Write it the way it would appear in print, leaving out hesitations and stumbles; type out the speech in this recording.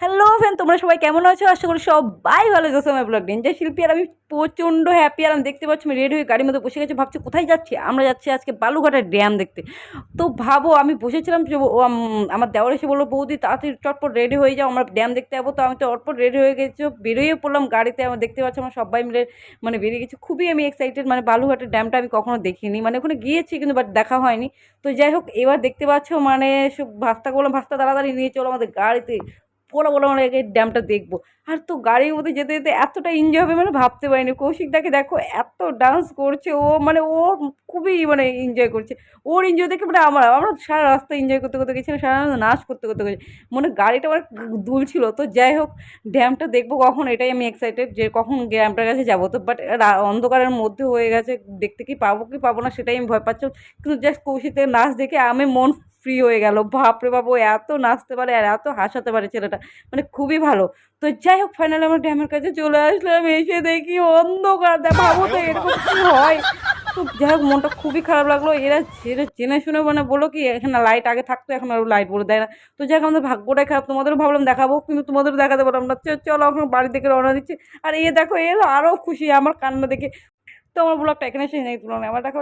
Hello friend, তোমরা সবাই কেমন আছো? আশা করি সবাই ভালো আছো। আমার ব্লগ ডেঞ্জার শিল্পী আর আমি প্রচণ্ড হ্যাপি। আর আমি দেখতে পাচ্ছি আমি রেডি হয়ে গাড়ির মধ্যে বসে গেছি, ভাবছি কোথায় যাচ্ছি। আমরা যাচ্ছি আজকে বালুঘাটের ড্যাম দেখতে। তো ভাবো আমি বসেছিলাম যে আমার দেওয়ার এসে বললো, বৌদি তাড়াতাড়ি চটপট রেডি হয়ে যাও, আমরা ড্যাম দেখতে যাবো। তো আমি তো চটপট রেডি হয়ে গেছি, বেরিয়ে পড়লাম গাড়িতে। আমার দেখতে পাচ্ছি আমরা সবাই মিলে বেরিয়ে গেছি। খুবই আমি এক্সাইটেড, বালুঘাটের ড্যামটা আমি কখনো দেখিনি, ওখানে গিয়েছি কিন্তু বাট দেখা হয়নি। তো যাই হোক, এবার দেখতে পাচ্ছ সব ভাস্তাকে বললাম, ভাস্তা তাড়াতাড়ি নিয়ে চলো আমাদের গাড়িতে, বলো বলো এই ড্যামটা দেখবো। আর তো গাড়ির মধ্যে যেতে যেতে এতটা এনজয় হবে ভাবতে পারিনি। কৌশিকদাকে দেখো এত ডান্স করছে ও, ওর খুবই এনজয় করছে। ওর এনজয় দেখে আমরা আমরা সারা রাস্তা এনজয় করতে করতে গেছিলাম, সারা রাস্তা নাচ করতে করতে গেছি। গাড়িটা আমার দুলছিল। তো যাই হোক, ড্যামটা দেখবো কখন, এটাই আমি এক্সাইটেড যে কখন ড্যামটার কাছে যাবো। তো বাট অন্ধকারের মধ্যে হয়ে গেছে, দেখতে কি পাবো না সেটাই আমি ভয় পাচ্ছি। কিন্তু জাস্ট কৌশিকের নাচ দেখে আমি মন ফ্রি হয়ে গেল। বাপরে বাপ, ও এত নাচতে পারে আর এত হাসাতে পারে ছেলেটা, খুবই ভালো। তো যাই হোক, ফাইনালি আমরা ড্যামের কাছে চলে আসলাম। এসে দেখি অন্ধকার, ভাবো তো এরকম কি হয়। তো যাই হোক, মনটা খুবই খারাপ লাগলো। এরা জেনে শুনে বলো কি এখানে লাইট আগে থাকতো, এখন আর লাইট বলে দেয় না। তো যাই হোক, আমাদের ভাগ্যটাই খারাপ। তোমাদেরও ভাবলাম দেখাবো, কিন্তু তোমাদেরও দেখাতে পারলাম না। চলো এখন বাড়ি থেকে রওনা দিচ্ছি। আর এ দেখো, এর আরও খুশি আমার কান্না দেখে। তো আমার ব্লগটা এখানে শেষ নেই, তুলনা আমার দেখো।